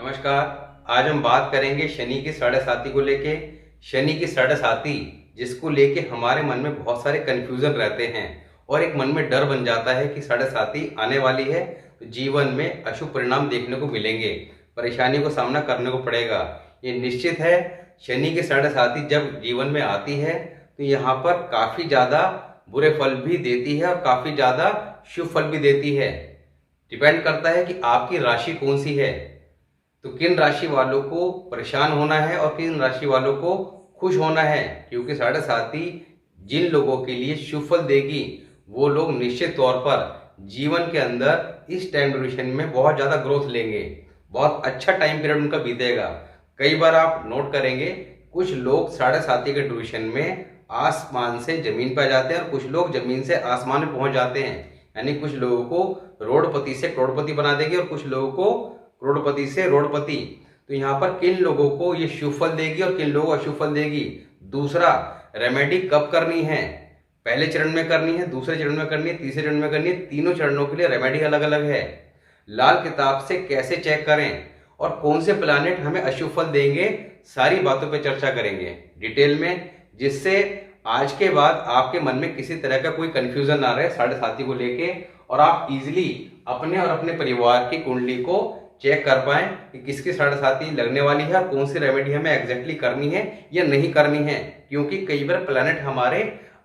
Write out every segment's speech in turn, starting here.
नमस्कार। आज हम बात करेंगे शनि की साढ़े साती को लेके। शनि की साढ़े साती जिसको लेके हमारे मन में बहुत सारे कंफ्यूजन रहते हैं और एक मन में डर बन जाता है कि साढ़े साती आने वाली है तो जीवन में अशुभ परिणाम देखने को मिलेंगे, परेशानी को सामना करने को पड़ेगा। ये निश्चित है, शनि की साढ़े साती जब जीवन में आती है तो यहाँ पर काफ़ी ज़्यादा बुरे फल भी देती है और काफ़ी ज़्यादा शुभ फल भी देती है। डिपेंड करता है कि आपकी राशि कौन सी है, तो किन राशि वालों को परेशान होना है और किन राशि वालों को खुश होना है। क्योंकि साढ़े साती जिन लोगों के लिए शुभ फल देगी वो लोग निश्चित तौर पर जीवन के अंदर इस टाइम ड्यूरेशन में बहुत ज़्यादा ग्रोथ लेंगे, बहुत अच्छा टाइम पीरियड उनका बीतेगा। कई बार आप नोट करेंगे कुछ लोग साढ़े साती के ड्यूरेशन में आसमान से जमीन पर जाते हैं और कुछ लोग जमीन से आसमान में पहुंच जाते हैं। यानी कुछ लोगों को रोडपति से करोड़पति बना देगी और कुछ लोगों को करोड़पति से रोडपति। तो यहाँ पर किन लोगों को ये शुभ फल देगी और किन लोगों को अशुभ फल देगी। दूसरा, रेमेडी कब करनी है, पहले चरण में करनी है, दूसरे चरण में करनी है, तीसरे चरण में करनी है। तीनों चरणों के लिए रेमेडी अलग अलग है। लाल किताब से कैसे चेक करें और कौन से प्लैनेट हमें अशुभ फल देंगे, सारी बातों पर चर्चा करेंगे डिटेल में, जिससे आज के बाद आपके मन में किसी तरह का कोई कंफ्यूजन ना रहे साढ़े साती को लेके और आप इजीली अपने और अपने परिवार की कुंडली को चेक कर पाएं कि किसकी साढ़े साती लगने वाली है और कौन सी रेमेडी हमें एग्जैक्टली करनी है या नहीं करनी है। क्योंकि कई बार प्लैनेट हमारे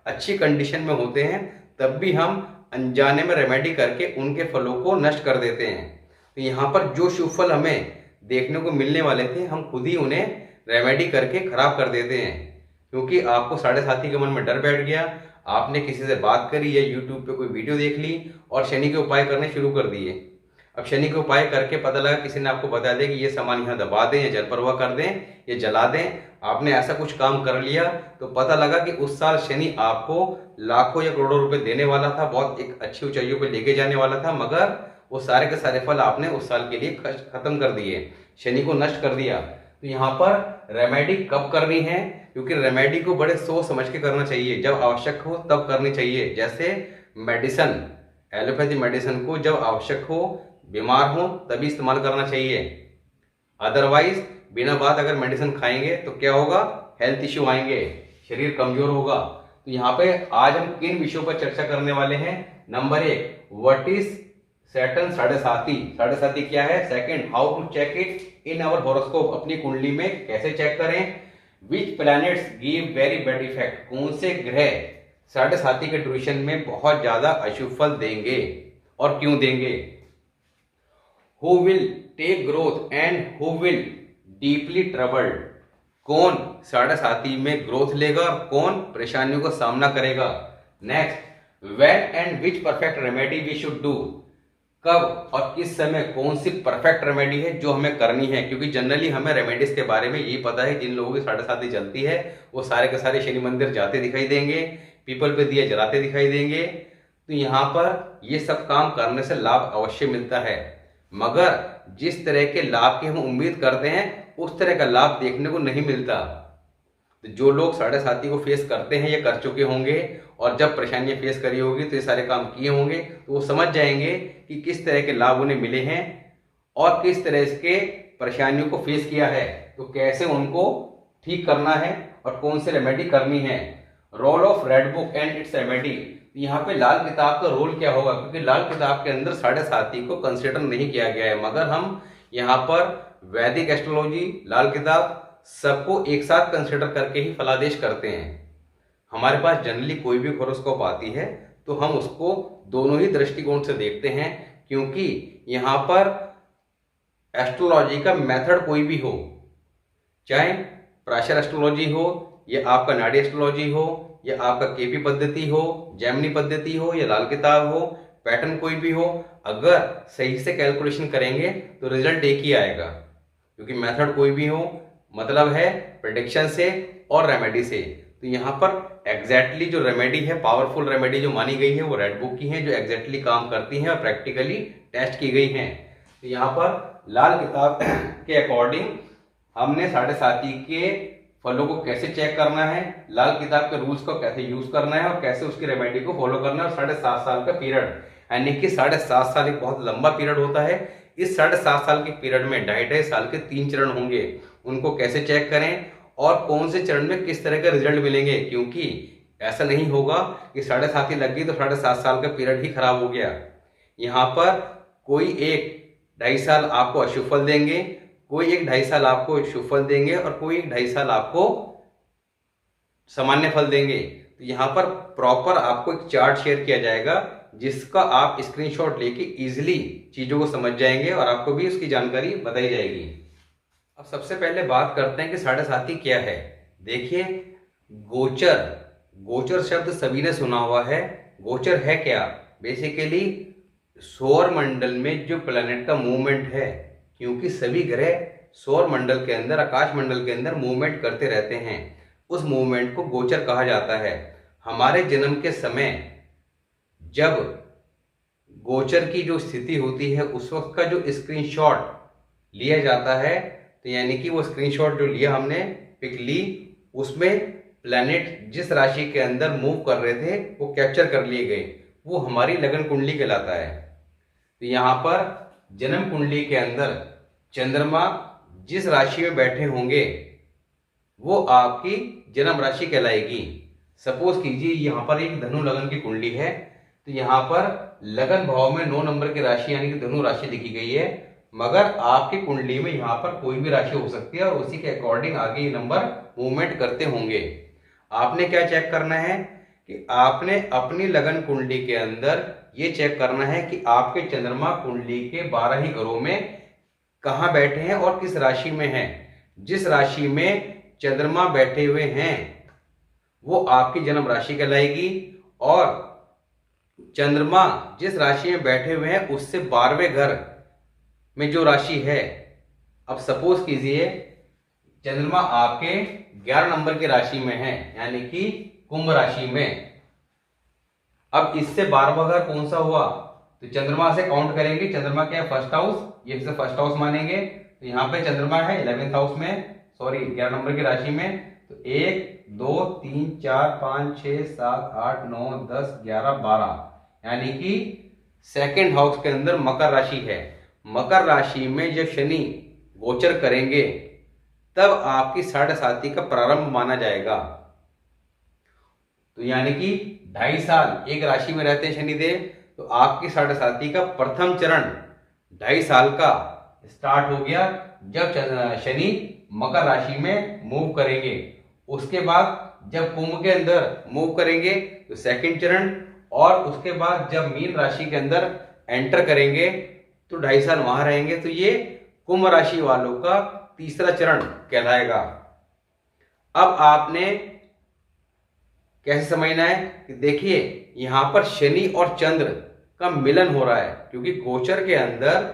अच्छी कंडीशन में होते हैं तब भी हम अनजाने में रेमेडी करके उनके फलों को नष्ट कर देते हैं। तो यहाँ पर जो शुभ फल हमें देखने को मिलने वाले थे हम खुद ही उन्हें रेमेडी करके खराब कर देते हैं। क्योंकि आपको साढ़े साती के मन में डर बैठ गया, आपने किसी से बात करी या यूट्यूब पे कोई वीडियो देख ली और शनि के उपाय करने शुरू कर दिए। अब शनि के उपाय करके पता लगा किसी ने आपको बता दिया कि ये सामान यहाँ दबा दें या जल प्रवाह कर दें या जला दें, आपने ऐसा कुछ काम कर लिया तो पता लगा कि उस साल शनि आपको लाखों या करोड़ों रुपए देने वाला था, बहुत एक अच्छी ऊंचाइयों पे लेके जाने वाला था, मगर वो सारे के सारे फल आपने उस साल के लिए खत्म कर दिए, शनि को नष्ट कर दिया। तो यहाँ पर रेमेडी कब करनी है, क्योंकि रेमेडी को बड़े सोच समझ के करना चाहिए, जब आवश्यक हो तब करनी चाहिए। जैसे मेडिसन, एलोपैथी मेडिसिन को जब आवश्यक हो, बीमार हो तभी इस्तेमाल करना चाहिए। अदरवाइज बिना बात अगर मेडिसिन खाएंगे तो क्या होगा, हेल्थ इश्यू आएंगे, शरीर कमजोर होगा। तो यहाँ पे आज हम किन विषयों पर चर्चा करने वाले हैं। नंबर 1, व्हाट इज सैटर्न साढ़े साती, साढ़े साती क्या है। Second, how to check it in our horoscope, अपनी कुंडली में कैसे चेक करें। Which planets give very bad effect, कौन से ग्रह साढ़े साती के ड्यूरेशन में बहुत ज्यादा अशुभ फल देंगे और क्यों देंगे। Who will take growth and who will deeply troubled, कौन साढ़े साती में ग्रोथ लेगा और कौन परेशानियों का सामना करेगा। Next, when and which perfect remedy we should do, कब और किस समय कौन सी परफेक्ट रेमेडी है जो हमें करनी है। क्योंकि जनरली हमें रेमेडीज के बारे में यही पता है, जिन लोगों की साढ़े साती चलती है वो सारे के सारे शनि मंदिर जाते दिखाई देंगे, पीपल पे दिए जलाते दिखाई देंगे। तो यहाँ पर ये सब काम करने से लाभ अवश्य मिलता है, मगर जिस तरह के लाभ की हम उम्मीद करते हैं उस तरह का लाभ देखने को नहीं मिलता। तो जो लोग साढ़े साती को फेस करते हैं या कर चुके होंगे और जब परेशानियां फेस करी होगी तो ये सारे काम किए होंगे तो वो समझ जाएंगे कि किस तरह के लाभ उन्हें मिले हैं और किस तरह के परेशानियों को फेस किया है, तो कैसे उनको ठीक करना है और कौन सी रेमेडी करनी है। Role of red book and its remedy, यहाँ पे लाल किताब का रोल क्या होगा, क्योंकि लाल किताब के अंदर साढ़े साती को कंसिडर नहीं किया गया है, मगर हम यहाँ पर वैदिक एस्ट्रोलॉजी, लाल किताब सबको एक साथ कंसिडर करके ही फलादेश करते हैं। हमारे पास जनरली कोई भी हॉरोस्कोप आती है तो हम उसको दोनों ही दृष्टिकोण से देखते हैं, क्योंकि यहाँ पर एस्ट्रोलॉजी का मेथड कोई भी हो, चाहे प्राशर एस्ट्रोलॉजी हो या आपका नाड़ी एस्ट्रोलॉजी हो या आपका केपी पद्धति हो, जैमिनी पद्धति हो या लाल किताब हो, पैटर्न कोई भी हो, अगर सही से कैलकुलेशन करेंगे तो रिजल्ट एक ही आएगा। क्योंकि मेथड कोई भी हो, मतलब है प्रेडिक्शन से और रेमेडी से। तो यहाँ पर एग्जैक्टली जो रेमेडी है, पावरफुल रेमेडी जो मानी गई है वो रेड बुक की है, जो एग्जैक्टली काम करती हैं और प्रैक्टिकली टेस्ट की गई हैं। तो यहाँ पर लाल किताब के अकॉर्डिंग हमने साढ़े साती के फलों को कैसे चेक करना है, लाल किताब के रूल्स को कैसे यूज करना है और कैसे उसकी रेमेडी को फॉलो करना है। और 7.5 साल का पीरियड, यानी कि 7.5 साल एक बहुत लंबा पीरियड होता है। इस 7.5 साल के पीरियड में 2.5 साल के 3 चरण होंगे, उनको कैसे चेक करें और कौन से चरण में किस तरह का रिजल्ट मिलेंगे। क्योंकि ऐसा नहीं होगा कि 7.5 ही लग गई तो 7.5 साल का पीरियड ही खराब हो गया। यहाँ पर कोई एक 2.5 साल आपको अशुभ फल देंगे, कोई एक 2.5 साल आपको शुभ फल देंगे और कोई एक 2.5 साल आपको सामान्य फल देंगे। तो यहाँ पर प्रॉपर आपको एक चार्ट शेयर किया जाएगा जिसका आप स्क्रीनशॉट लेके इजीली चीजों को समझ जाएंगे और आपको भी उसकी जानकारी बताई जाएगी। अब सबसे पहले बात करते हैं कि 7.5 क्या है। देखिए, गोचर, गोचर शब्द सभी ने सुना हुआ है। गोचर है क्या? बेसिकली सौर मंडल में जो प्लैनेट का मूवमेंट है, क्योंकि सभी ग्रह सौर मंडल के अंदर, आकाश मंडल के अंदर मूवमेंट करते रहते हैं, उस मूवमेंट को गोचर कहा जाता है। हमारे जन्म के समय जब गोचर की जो स्थिति होती है उस वक्त का जो स्क्रीनशॉट लिया जाता है, तो यानी कि वो स्क्रीनशॉट जो लिया हमने, पिक ली, उसमें प्लैनेट जिस राशि के अंदर मूव कर रहे थे वो कैप्चर कर लिए गए, वो हमारी लगन कुंडली कहलाता है। तो यहाँ पर जन्म कुंडली के अंदर चंद्रमा जिस राशि में बैठे होंगे वो आपकी जन्म राशि कहलाएगी। सपोज कीजिए यहाँ पर एक धनु लगन की कुंडली है, तो यहाँ पर लगन भाव में 9 नंबर की राशि यानी कि धनु राशि लिखी गई है, मगर आपकी कुंडली में यहाँ पर कोई भी राशि हो सकती है और उसी के अकॉर्डिंग आगे ये नंबर मूवमेंट करते होंगे। आपने क्या चेक करना है कि आपने अपनी लगन कुंडली के अंदर ये चेक करना है कि आपके चंद्रमा कुंडली के 12 ही घरों में कहाँ बैठे हैं और किस राशि में हैं। जिस राशि में चंद्रमा बैठे हुए हैं वो आपकी जन्म राशि कहलाएगी, और चंद्रमा जिस राशि में बैठे हुए हैं उससे 12वें घर में जो राशि है, अब सपोज कीजिए चंद्रमा आपके 11 नंबर की राशि में है यानी कि कुंभ राशि में। अब इससे 12वां घर कौन सा हुआ, तो चंद्रमा से काउंट करेंगे। चंद्रमा क्या है? फर्स्ट हाउस, ये इसे फर्स्ट हाउस मानेंगे। तो यहाँ पे चंद्रमा है 11th हाउस में, सॉरी 11 नंबर की राशि में। तो 1 2 3 4 5 6 7 8 9 10 11 12 यानी कि सेकंड हाउस के अंदर मकर राशि है। मकर राशि में जब शनि गोचर करेंगे तब आपकी 7.5 का प्रारंभ माना जाएगा। तो यानी कि 2.5 साल एक राशि में रहते हैं शनिदेव, तो आपकी 7.5 का प्रथम चरण 2.5 साल का स्टार्ट हो गया जब शनि मकर राशि में मूव करेंगे। उसके बाद जब कुंभ के अंदर मूव करेंगे तो सेकंड चरण, और उसके बाद जब मीन राशि के अंदर एंटर करेंगे तो 2.5 साल वहां रहेंगे। तो ये कुंभ राशि वालों का तीसरा चरण कहलाएगा। अब आपने कैसे समझना है कि देखिए यहां पर शनि और चंद्र का मिलन हो रहा है, क्योंकि गोचर के अंदर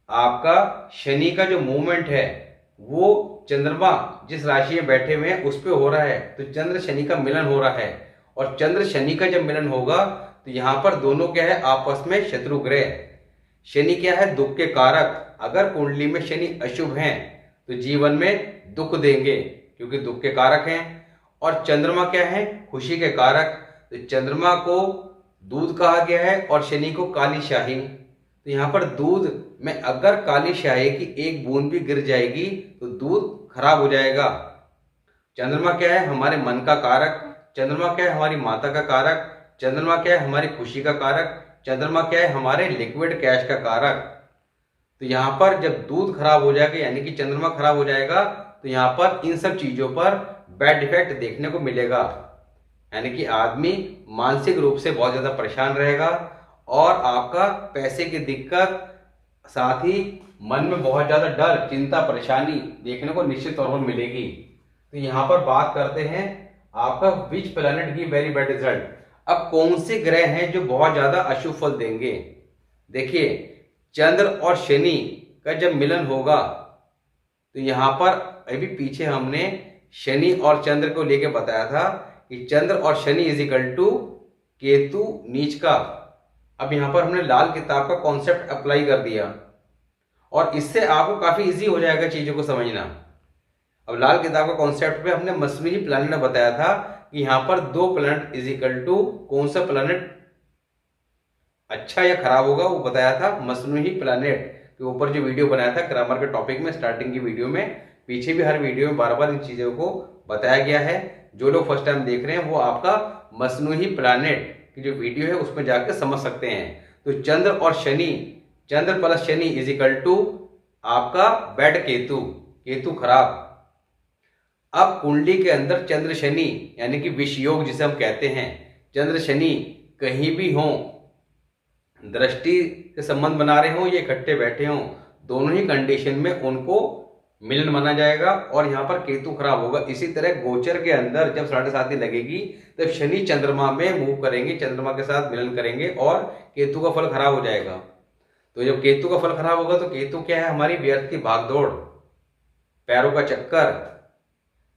आपका शनि का जो मूवमेंट है वो चंद्रमा जिस राशि में बैठे हुए हैं उस पे हो रहा है। तो चंद्र शनि का मिलन हो रहा है, और चंद्र शनि का जब मिलन होगा तो यहाँ पर दोनों क्या है? आपस में शत्रु ग्रह। शनि क्या है? दुख के कारक। अगर कुंडली में शनि अशुभ हैं तो जीवन में दुख देंगे क्योंकि दुख के कारक हैं। और चंद्रमा क्या है? खुशी के कारक। तो चंद्रमा को दूध कहा गया है और शनि को काली शाही। तो यहाँ पर दूध में अगर काली शाही की एक बूंद भी गिर जाएगी तो दूध खराब हो जाएगा। चंद्रमा क्या है? हमारे मन का कारक। चंद्रमा क्या है? हमारी माता का कारक। चंद्रमा क्या है? हमारी खुशी का कारक। चंद्रमा क्या है? हमारे लिक्विड कैश का कारक। तो यहाँ पर जब दूध खराब हो जाएगा यानी कि चंद्रमा खराब हो जाएगा तो यहाँ पर इन सब चीजों पर बैड इफेक्ट देखने को मिलेगा, यानी कि आदमी मानसिक रूप से बहुत ज्यादा परेशान रहेगा और आपका पैसे की दिक्कत, साथ ही मन में बहुत ज्यादा डर, चिंता, परेशानी देखने को निश्चित तौर पर मिलेगी। तो यहाँ पर बात करते हैं आपका विच प्लैनेट की वेरी बैड रिजल्ट। अब कौन से ग्रह हैं जो बहुत ज्यादा अशुभ फल देंगे? देखिए चंद्र और शनि का जब मिलन होगा तो यहाँ पर अभी पीछे हमने शनि और चंद्र को लेके बताया था कि चंद्र और Shani is equal to Ketu नीच का। अब यहाँ पर हमने लाल किताब का कॉन्सेप्ट अप्लाई कर दिया और इससे आपको काफी इजी हो जाएगा चीजों को समझना। अब लाल किताब का कॉन्सेप्ट पे हमने मसनूई प्लैनेट बताया था कि यहाँ पर 2 प्लैनेट इज इक्वल टू कौन सा प्लैनेट अच्छा या खराब होगा वो बताया था मसनूही प्लानेट के ऊपर, जो वीडियो बनाया था ग्रामर के टॉपिक में स्टार्टिंग की वीडियो में। पीछे भी हर वीडियो में बार बार इन चीज़ों को बताया गया है। जो लोग फर्स्ट टाइम देख रहे हैं वो आपका मसनूही प्लानेट की जो वीडियो है उसमें जाकर समझ सकते हैं। तो चंद्र और Shani, Chandra plus Shani is equal to आपका बैड केतु, केतु खराब। अब कुंडली के अंदर चंद्र शनि यानी कि विष योग जिसे हम कहते हैं, चंद्र शनि कहीं भी हों, दृष्टि के संबंध बना रहे हों, ये इकट्ठे बैठे हों, दोनों ही कंडीशन में उनको मिलन माना जाएगा और यहाँ पर केतु खराब होगा। इसी तरह गोचर के अंदर जब 7.5 लगेगी तब शनि चंद्रमा में मूव करेंगे, चंद्रमा के साथ मिलन करेंगे और केतु का फल खराब हो जाएगा। तो जब केतु का फल खराब होगा तो केतु क्या है, हमारी व्यर्थ की भागदौड़, पैरों का चक्कर।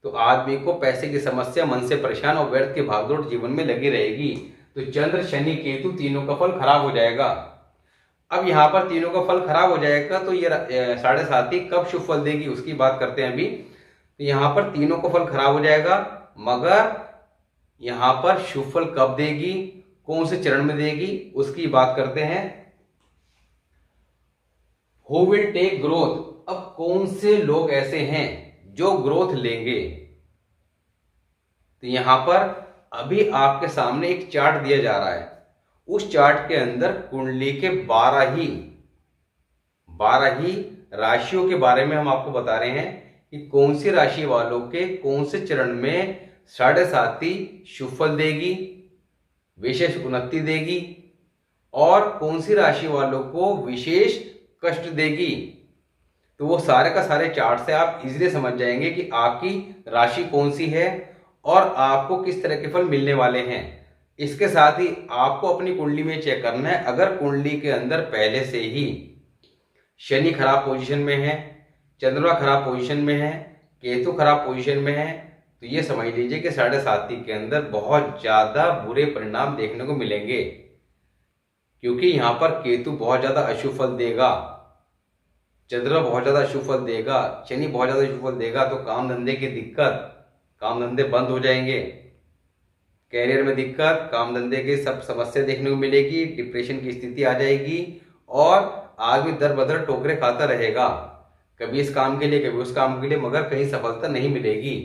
तो आदमी को पैसे की समस्या, मन से परेशान और व्यर्थ की भागदौड़ जीवन में लगी रहेगी। तो चंद्र शनि केतु तीनों का फल खराब हो जाएगा। अब यहाँ पर तीनों का फल खराब हो जाएगा तो ये 7.5 कब शुभ फल देगी उसकी बात करते हैं अभी। तो यहाँ पर तीनों का फल खराब हो जाएगा, मगर यहाँ पर शुभ फल कब देगी, कौन से चरण में देगी उसकी बात करते हैं। हु विल टेक ग्रोथ, अब कौन से लोग ऐसे हैं जो ग्रोथ लेंगे। तो यहां पर अभी आपके सामने एक चार्ट दिया जा रहा है, उस चार्ट के अंदर कुंडली के 12 ही राशियों के बारे में हम आपको बता रहे हैं कि कौन सी राशि वालों के कौन से चरण में 7.5 शुभ फल देगी, विशेष उन्नति देगी और कौन सी राशि वालों को विशेष कष्ट देगी। तो वो सारे का सारे चार्ट से आप इजीली समझ जाएंगे कि आपकी राशि कौन सी है और आपको किस तरह के फल मिलने वाले हैं। इसके साथ ही आपको अपनी कुंडली में चेक करना है, अगर कुंडली के अंदर पहले से ही शनि खराब पोजीशन में है, चंद्रमा खराब पोजीशन में है, केतु खराब पोजीशन में है, तो ये समझ लीजिए कि 7.5 के अंदर बहुत ज्यादा बुरे परिणाम देखने को मिलेंगे, क्योंकि यहाँ पर केतु बहुत ज्यादा अशुभ फल देगा, चंद्रमा बहुत ज्यादा अशुभ फल देगा, शनि बहुत ज्यादा अशुभ फल देगा। तो काम धंधे की दिक्कत, काम धंधे बंद हो जाएंगे, कैरियर में दिक्कत, काम धंधे की सब समस्या देखने को मिलेगी, डिप्रेशन की स्थिति आ जाएगी और आदमी दर बदर टोकरे खाता रहेगा, कभी इस काम के लिए कभी उस काम के लिए, मगर कहीं सफलता नहीं मिलेगी।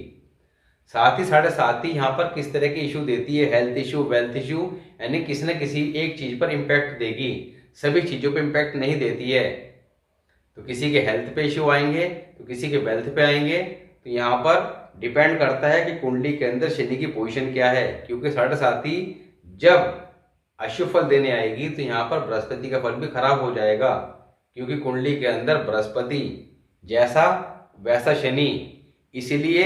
साथ ही 7.5 यहाँ पर किस तरह के इशू देती है, हेल्थ इशू, वेल्थ इशू, यानी किसी न किसी एक चीज पर इम्पैक्ट देगी, सभी चीजों पर इम्पैक्ट नहीं देती है। तो किसी के हेल्थ पे इशू आएंगे तो किसी के वेल्थ पे आएंगे। तो यहाँ पर डिपेंड करता है कि कुंडली के अंदर शनि की पोजीशन क्या है, क्योंकि 7.5 जब अशुभ फल देने आएगी तो यहाँ पर बृहस्पति का फल भी खराब हो जाएगा, क्योंकि कुंडली के अंदर बृहस्पति जैसा वैसा शनि। इसीलिए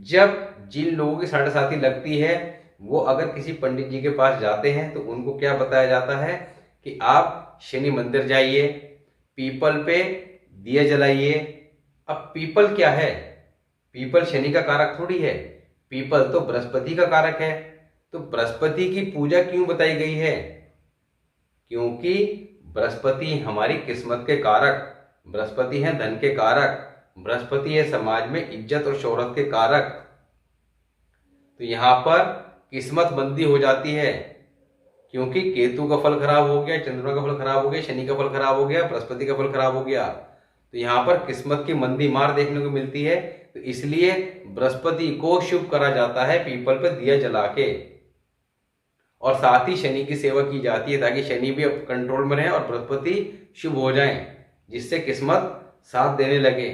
जब जिन लोगों की 7.5 लगती है वो अगर किसी पंडित जी के पास जाते हैं तो उनको क्या बताया जाता है कि आप शनि मंदिर जाइए, पीपल पे दिया जलाइए। अब पीपल क्या है, पीपल शनि का कारक थोड़ी है, पीपल तो बृहस्पति का कारक है। तो बृहस्पति की पूजा क्यों बताई गई है, क्योंकि बृहस्पति हमारी किस्मत के कारक, बृहस्पति है धन के कारक, बृहस्पति है समाज में इज्जत और शोहरत के कारक। तो यहाँ पर किस्मत मंदी हो जाती है, क्योंकि केतु का फल खराब हो गया, चंद्रमा का फल खराब हो गया, शनि का फल खराब हो गया, बृहस्पति का फल खराब हो गया। तो यहाँ पर किस्मत की मंदी मार देखने को मिलती है। तो इसलिए बृहस्पति को शुभ करा जाता है पीपल पर दिया जला के, और साथ ही शनि की सेवा की जाती है ताकि शनि भी अब कंट्रोल में रहे और बृहस्पति शुभ हो जाए, जिससे किस्मत साथ देने लगे।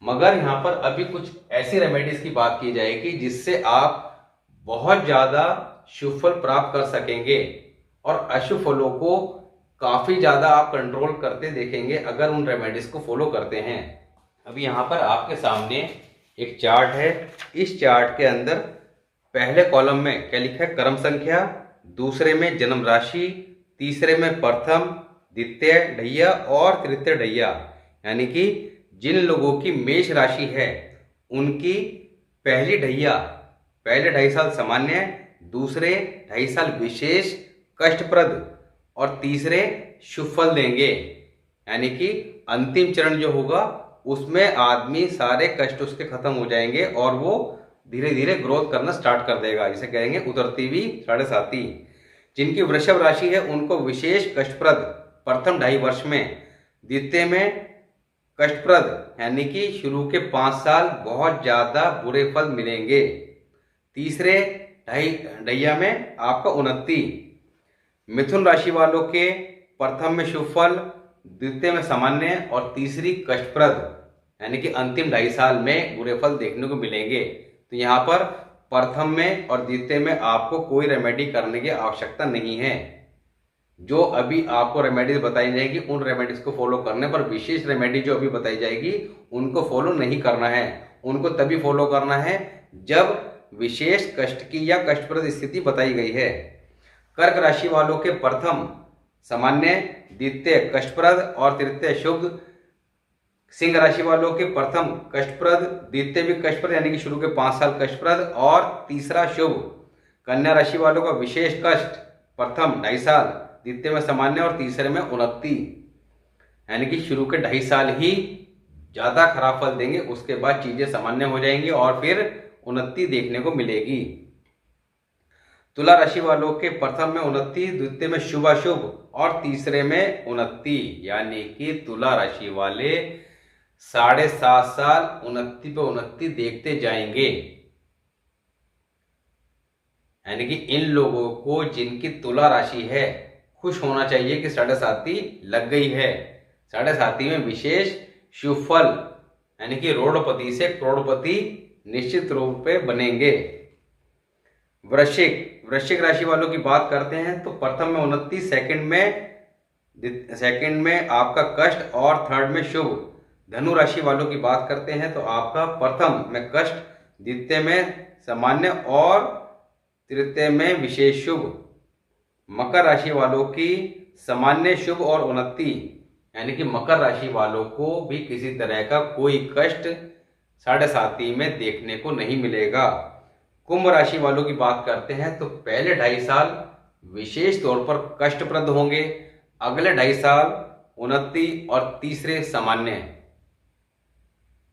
मगर यहाँ पर अभी कुछ ऐसी रेमेडीज की बात की जाएगी जिससे आप बहुत ज्यादा शुभ फल प्राप्त कर सकेंगे और अशुभ फलों को काफी ज्यादा आप कंट्रोल करते देखेंगे अगर उन रेमेडीज को फॉलो करते हैं। अभी यहाँ पर आपके सामने एक चार्ट है, इस चार्ट के अंदर पहले कॉलम में क्या लिखा है, कर्म संख्या, दूसरे में जन्म राशि, तीसरे में प्रथम, द्वितीय ढैया और तृतीय ढैया। यानी कि जिन लोगों की मेष राशि है उनकी पहली ढैया पहले 2.5 साल सामान्य, दूसरे 2.5 साल विशेष कष्टप्रद और तीसरे शुभ फल देंगे। यानी कि अंतिम चरण जो होगा उसमें आदमी सारे कष्ट उसके खत्म हो जाएंगे और वो धीरे धीरे ग्रोथ करना स्टार्ट कर देगा, जिसे कहेंगे उतरती हुई 7.5। जिनकी वृषभ राशि है उनको विशेष कष्टप्रद प्रथम 2.5 वर्ष में, द्वितीय में कष्टप्रद यानी कि शुरू के 5 साल बहुत ज्यादा बुरे फल मिलेंगे, तीसरे ढैया में आपका उन्नति। मिथुन राशि वालों के प्रथम में शुभ फल, द्वितीय में सामान्य और तीसरी कष्टप्रद यानी कि अंतिम 2.5 साल में बुरे फल देखने को मिलेंगे। तो यहाँ पर प्रथम में और द्वितीय में आपको कोई रेमेडी करने की आवश्यकता नहीं है। जो अभी आपको रेमेडीज बताई जाएगी उन रेमेडीज को फॉलो करने पर, विशेष रेमेडी जो अभी बताई जाएगी उनको फॉलो नहीं करना है। उनको तभी फॉलो करना है जब विशेष कष्ट की या कष्टप्रद स्थिति बताई गई है। कर्क राशि वालों के प्रथम सामान्य, द्वितीय कष्टप्रद और तृतीय शुभ। सिंह राशि वालों के प्रथम कष्टप्रद, द्वितीय भी कष्टप्रद यानी कि शुरू के 5 साल कष्टप्रद और तीसरा शुभ। कन्या राशि वालों का विशेष कष्ट, प्रथम 2.5 साल, द्वितीय में सामान्य और तीसरे में उन्नति यानी कि शुरू के 2.5 साल ही ज्यादा खराब फल देंगे, उसके बाद चीजें सामान्य हो जाएंगी और फिर उन्नति देखने को मिलेगी। तुला राशि वालों के प्रथम में उन्नति, द्वितीय में शुभाशुभ और तीसरे में उन्नति यानी कि तुला राशि वाले 7.5 साल उन्नति पे उन्नति देखते जाएंगे। यानी कि इन लोगों को जिनकी तुला राशि है खुश होना चाहिए कि 7.5 लग गई है। 7.5 में विशेष शुभ फल यानी कि रोडपति से करोड़पति निश्चित रूप पे बनेंगे। वृश्चिक राशि वालों की बात करते हैं तो प्रथम में उन्नति, सेकंड में आपका कष्ट और थर्ड में शुभ। धनु राशि वालों की बात करते हैं तो आपका प्रथम में कष्ट, द्वितीय में सामान्य और तृतीय में विशेष शुभ। मकर राशि वालों की सामान्य, शुभ और उन्नति यानी कि मकर राशि वालों को भी किसी तरह का कोई कष्ट 7.5 में देखने को नहीं मिलेगा। कुंभ राशि वालों की बात करते हैं तो पहले 2.5 साल विशेष तौर पर कष्टप्रद होंगे, अगले 2.5 साल उन्नति और तीसरे सामान्य।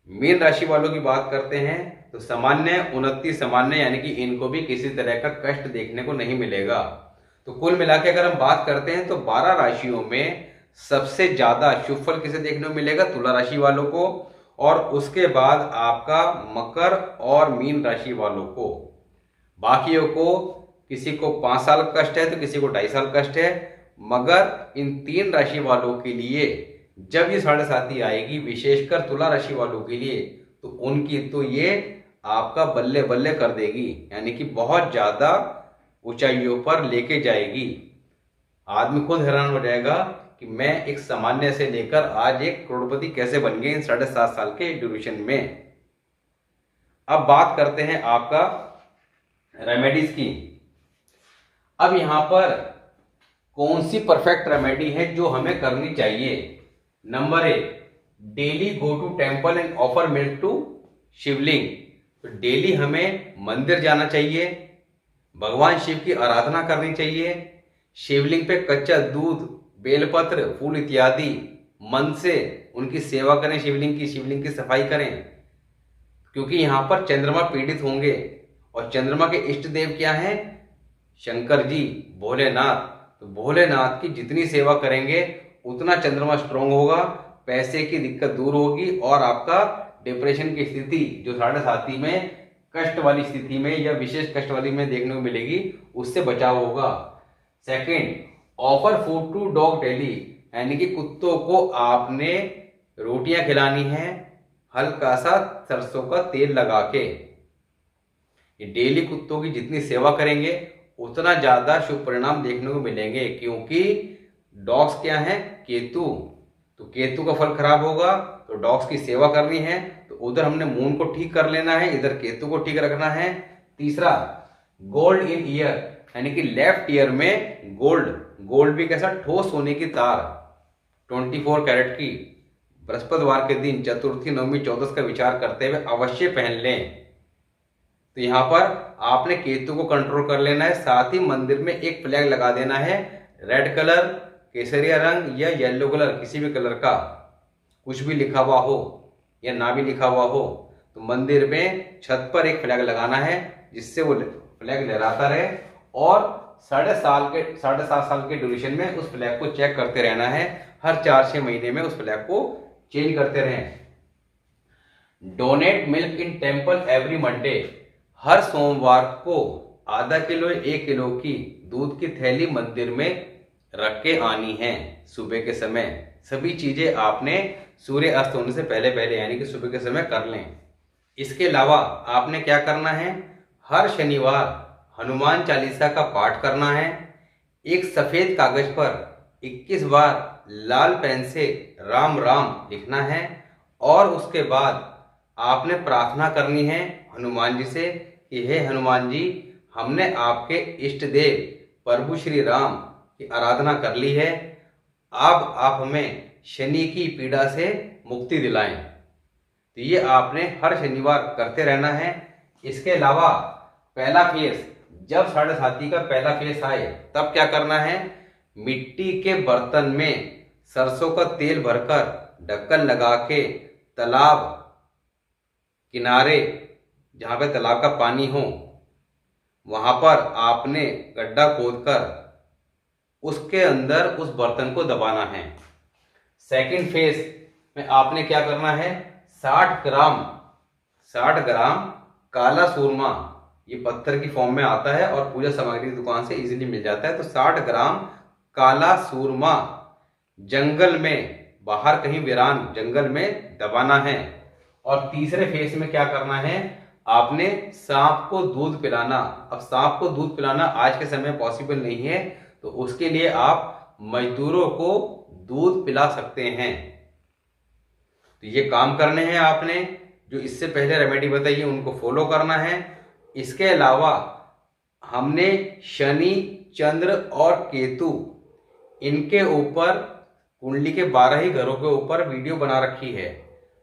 मीन राशि वालों की बात करते हैं तो सामान्य, उन्नति, सामान्य यानी कि इनको भी किसी तरह का कष्ट देखने को नहीं मिलेगा। तो कुल मिला के अगर हम बात करते हैं तो 12 राशियों में सबसे ज्यादा शुभ फल किसे देखने को मिलेगा? तुला राशि वालों को, और उसके बाद आपका मकर और मीन राशि वालों को। बाकियों को किसी को 5 साल कष्ट है तो किसी को 2.5 साल कष्ट है, मगर इन 3 राशि वालों के लिए जब ये 7.5 आएगी, विशेषकर तुला राशि वालों के लिए, तो उनकी तो ये आपका बल्ले बल्ले कर देगी, यानी कि बहुत ज्यादा ऊंचाइयों पर लेके जाएगी। आदमी खुद हैरान हो जाएगा कि मैं एक सामान्य से लेकर आज एक करोड़पति कैसे बन गए इन 7.5 साल के ड्यूरेशन में। अब बात करते हैं आपका रेमेडीज की। अब यहां पर कौन सी परफेक्ट रेमेडी है जो हमें करनी चाहिए? Number 1, daily go to temple and offer milk to Shivling. तो डेली हमें मंदिर जाना चाहिए, भगवान शिव की आराधना करनी चाहिए, शिवलिंग पे कच्चा दूध, बेलपत्र, फूल इत्यादि मन से उनकी सेवा करें, शिवलिंग की सफाई करें, क्योंकि यहां पर चंद्रमा पीड़ित होंगे और चंद्रमा के इष्ट देव क्या हैं? शंकर जी, भोलेनाथ। तो भोलेनाथ की जितनी सेवा करेंगे उतना चंद्रमा स्ट्रांग होगा, पैसे की दिक्कत दूर होगी और आपका डिप्रेशन की स्थिति जो 7.5 में कष्ट वाली स्थिति में या विशेष कष्ट वाली में देखने को मिलेगी, उससे बचाव होगा। Second, offer food to dog daily, यानी कि कुत्तों को आपने रोटियां खिलानी है हल्का सा सरसों का तेल लगा के। ये डेली कुत्तों की जितनी सेवा करेंगे उतना ज्यादा शुभ परिणाम देखने को मिलेंगे, क्योंकि डॉग्स क्या है? केतु। तो केतु का फल खराब होगा तो डॉग्स की सेवा करनी है, तो उधर हमने मून को ठीक कर लेना है, इधर केतु को ठीक रखना है। तीसरा, गोल्ड इन ईयर, यानी कि लेफ्ट ईयर में गोल्ड भी कैसा? ठोस सोने की तार 24 कैरेट की बृहस्पतिवार के दिन, चतुर्थी, नवमी, चौदस का विचार करते हुए अवश्य पहन लें। तो यहां पर आपने केतु को कंट्रोल कर लेना है, साथ ही मंदिर में एक फ्लैग लगा देना है, रेड कलर, केसरिया रंग या येलो कलर, किसी भी कलर का, कुछ भी लिखा हुआ हो या ना भी लिखा हुआ हो, तो मंदिर में छत पर एक फ्लैग लगाना है जिससे वो फ्लैग लहराता रहे और साढ़े सात साल के ड्यूरेशन में उस फ्लैग को चेक करते रहना है। हर 4-6 महीने में उस फ्लैग को चेंज करते रहें। Donate milk in temple every Monday, हर सोमवार को आधा किलो 1 किलो की दूध की थैली मंदिर में रख के आनी है सुबह के समय। सभी चीजें आपने सूर्य अस्त होने से पहले पहले यानी कि सुबह के समय कर लें। इसके अलावा आपने क्या करना है, हर शनिवार हनुमान चालीसा का पाठ करना है। एक सफेद कागज पर 21 बार लाल पेन से राम राम लिखना है और उसके बाद आपने प्रार्थना करनी है हनुमान जी से कि हे हनुमान जी, हमने आपके इष्ट देव प्रभु श्री राम की आराधना कर ली है, अब आप हमें शनि की पीड़ा से मुक्ति दिलाएं। तो ये आपने हर शनिवार करते रहना है। इसके अलावा पहला फेस, जब साढ़े साथी का पहला फेस आए तब क्या करना है, मिट्टी के बर्तन में सरसों का तेल भरकर ढक्कन लगा के तालाब किनारे, जहाँ पे तालाब का पानी हो, वहां पर आपने गड्ढा खोदकर उसके अंदर उस बर्तन को दबाना है। सेकंड फेज में आपने क्या करना है, 60 ग्राम काला सूरमा, ये पत्थर की फॉर्म में आता है और पूजा सामग्री की दुकान से इजीली मिल जाता है। तो 60 ग्राम काला सूरमा जंगल में, बाहर कहीं वीरान जंगल में दबाना है। और तीसरे फेज में क्या करना है, आपने सांप को दूध पिलाना। अब सांप को दूध पिलाना आज के समय पॉसिबल नहीं है, तो उसके लिए आप मजदूरों को दूध पिला सकते हैं। तो ये काम करने हैं आपने, जो इससे पहले रेमेडी बताइए उनको फॉलो करना है। इसके अलावा हमने शनि, चंद्र और केतु, इनके ऊपर कुंडली के 12 ही घरों के ऊपर वीडियो बना रखी है।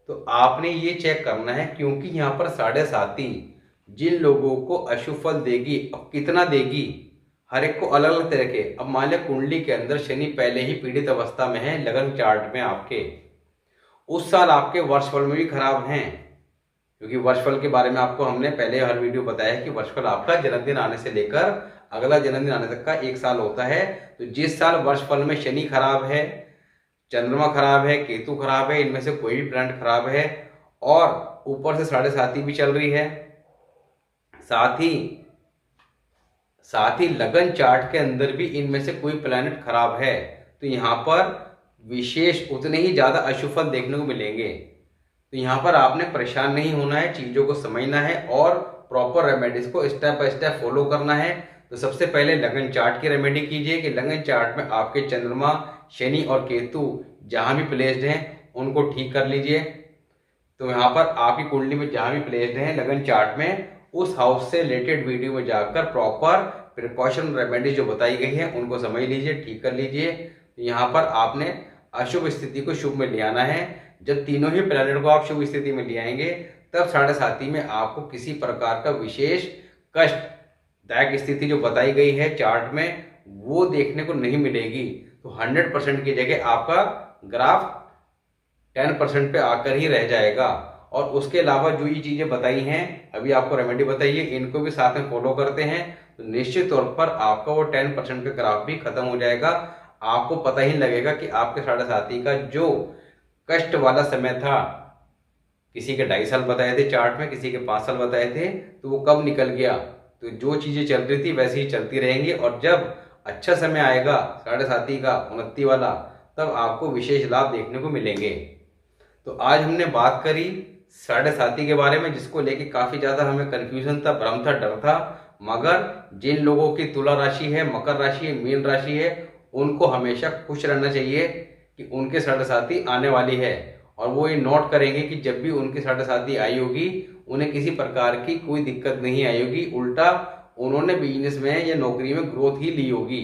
तो आपने ये चेक करना है, क्योंकि यहाँ पर साढ़े साती जिन लोगों को अशुभ फल देगी, अब कितना देगी हर एक को अलग अलग तरह के। अब मान लिया कुंडली के अंदर शनि पहले ही पीड़ित अवस्था में है, लगन चार्ट में आपके उस साल आपके वर्षफल में भी खराब हैं, क्योंकि वर्षफल के बारे में आपको हमने पहले हर वीडियो बताया है कि वर्षफल आपका जन्मदिन आने से लेकर अगला जन्मदिन आने तक का 1 साल होता है। तो जिस साल वर्षफल में शनि खराब है, चंद्रमा खराब है, केतु खराब है, इनमें से कोई भी प्लैनेट खराब है और ऊपर से साढ़े साती भी चल रही है, साथ ही लगन चार्ट के अंदर भी इनमें से कोई प्लैनेट खराब है, तो यहाँ पर विशेष उतने ही ज्यादा अशुभ फल देखने को मिलेंगे। तो यहाँ पर आपने परेशान नहीं होना है, चीजों को समझना है और प्रॉपर रेमेडीज को स्टेप बाय स्टेप फॉलो करना है। तो सबसे पहले लगन चार्ट की रेमेडी कीजिए कि लगन चार्ट में आपके चंद्रमा, शनि और केतु जहां भी प्लेस्ड हैं उनको ठीक कर लीजिए। तो यहाँ पर आपकी कुंडली में जहां भी प्लेस्ड हैं लगन चार्ट में, उस हाउस से रिलेटेड वीडियो में जाकर प्रॉपर प्रिकॉशन रेमेडी जो बताई गई है उनको समझ लीजिए, ठीक कर लीजिए। तो यहाँ पर आपने अशुभ स्थिति को शुभ में ले आना है। जब तीनों ही प्लैनेट को आप शुभ स्थिति में ले आएंगे तब साढ़े साती में आपको किसी प्रकार का विशेष कष्टदायक स्थिति जो बताई गई है चार्ट में वो देखने को नहीं मिलेगी। तो 100% की जगह आपका ग्राफ 10% पे आकर ही रह जाएगा। और उसके अलावा जो ये चीजें बताई हैं, अभी आपको रेमेडी बताइए, इनको भी साथ में फॉलो करते हैं तो निश्चित तौर पर आपका वो 10% पे ग्राफ भी खत्म हो जाएगा। आपको पता ही लगेगा कि आपके साढ़े साती का जो कष्ट वाला समय था, किसी के 2.5 साल बताए थे चार्ट में, किसी के 5 साल बताए थे, तो वो कब निकल गया। तो जो चीजें चल रही थी वैसे ही चलती रहेंगी और जब अच्छा समय आएगा साढ़े साती का उन्नति वाला, तब आपको विशेष लाभ देखने को मिलेंगे। तो आज हमने बात करी साढ़े साती के बारे में, जिसको लेके काफी ज्यादा हमें कंफ्यूजन था, भ्रम था, डर था। मगर जिन लोगों की तुला राशि है, मकर राशि है, मीन राशि है, उनको हमेशा खुश रहना चाहिए कि उनके साढ़े साती आने वाली है। और वो ये नोट करेंगे कि जब भी उनकी साढ़े साती आई होगी उन्हें किसी प्रकार की कोई दिक्कत नहीं आई होगी, उल्टा उन्होंने बिजनेस में या नौकरी में ग्रोथ ही ली होगी,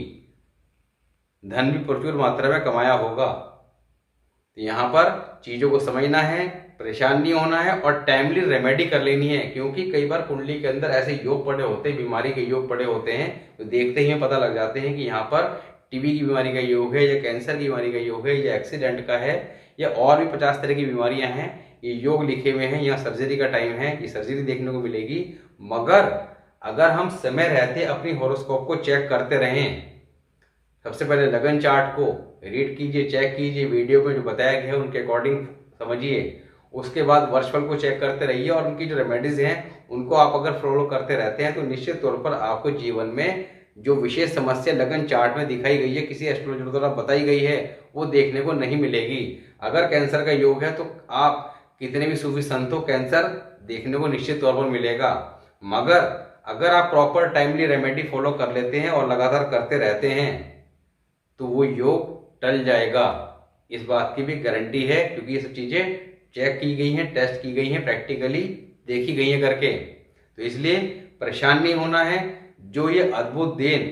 धन भी प्रचुर मात्रा में कमाया होगा। तो यहाँ पर चीजों को समझना है, परेशान नहीं होना है और टाइमली रेमेडी कर लेनी है। क्योंकि कई बार कुंडली के अंदर ऐसे योग पड़े होते हैं, बीमारी के योग पड़े होते हैं, तो देखते ही पता लग जाते हैं कि यहाँ पर टीबी की बीमारी का योग है या कैंसर की बीमारी का योग है या एक्सीडेंट का है या और भी 50 तरह की बीमारियां हैं, ये योग लिखे हुए हैं, यहाँ सर्जरी का टाइम है, ये सर्जरी देखने को मिलेगी। मगर अगर हम समय रहते अपनी हॉरोस्कोप को चेक करते रहें, सबसे पहले लगन चार्ट को रीड कीजिए, चेक कीजिए, वीडियो में जो बताया गया है उनके अकॉर्डिंग समझिए, उसके बाद वर्षफल को चेक करते रहिए और उनकी जो रेमेडीज हैं उनको आप अगर फॉलो करते रहते हैं तो निश्चित तौर पर आपको जीवन में जो विशेष समस्या लगन चार्ट में दिखाई गई है, किसी एस्ट्रोलॉजर द्वारा बताई गई है, वो देखने को नहीं मिलेगी। अगर कैंसर का योग है तो आप कितने भी सूफी संत हो, कैंसर देखने को निश्चित तौर पर मिलेगा। मगर अगर आप प्रॉपर टाइमली रेमेडी फॉलो कर लेते हैं और लगातार करते रहते हैं तो वो योग टल जाएगा। इस बात की भी गारंटी है, क्योंकि ये सब चीजें चेक की गई हैं, टेस्ट की गई हैं, प्रैक्टिकली देखी गई हैं करके। तो इसलिए परेशान नहीं होना है। जो ये अद्भुत देन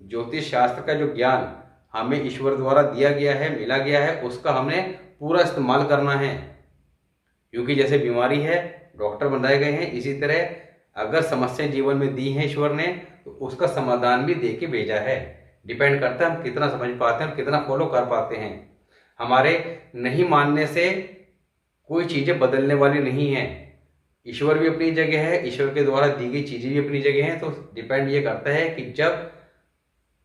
ज्योतिष शास्त्र का जो ज्ञान हमें ईश्वर द्वारा दिया गया है, मिला गया है, उसका हमने पूरा इस्तेमाल करना है। क्योंकि जैसे बीमारी है डॉक्टर बनाए गए हैं, इसी तरह अगर समस्या जीवन में दी है ईश्वर ने तो उसका समाधान भी दे के भेजा है। डिपेंड करता है हम कितना समझ पाते हैं और कितना फॉलो कर पाते हैं। हमारे नहीं मानने से कोई चीजें बदलने वाली नहीं है। ईश्वर भी अपनी जगह है, ईश्वर के द्वारा दी गई चीजें भी अपनी जगह हैं। तो डिपेंड ये करता है कि जब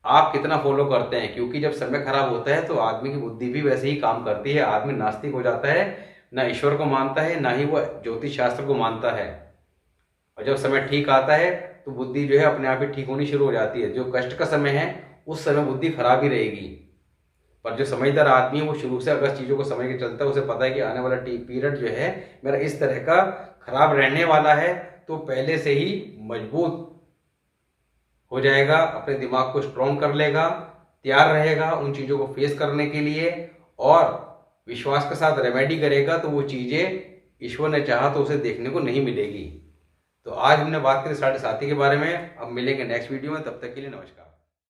आप कितना फॉलो करते हैं, क्योंकि जब समय खराब होता है तो आदमी की बुद्धि भी वैसे ही काम करती है। आदमी नास्तिक हो जाता है, ना ईश्वर को मानता है, ना ही वो ज्योतिष शास्त्र को मानता है। और जब समय ठीक आता है तो बुद्धि जो है अपने आप ही ठीक होनी शुरू हो जाती है। जो कष्ट का समय है उस समय बुद्धि खराब ही रहेगी। पर जो समझदार आदमी है वो शुरू से अगर चीज़ों को समझ के चलता है, उसे पता है कि आने वाला पीरियड जो है मेरा इस तरह का खराब रहने वाला है, तो पहले से ही मजबूत हो जाएगा, अपने दिमाग को स्ट्रॉन्ग कर लेगा, तैयार रहेगा उन चीज़ों को फेस करने के लिए और विश्वास के साथ रेमेडी करेगा। तो वो चीज़ें ईश्वर ने चाहा तो उसे देखने को नहीं मिलेगी। तो आज हमने बात करी 7.5 के बारे में। अब मिलेंगे नेक्स्ट वीडियो में, तब तक के लिए नमस्कार।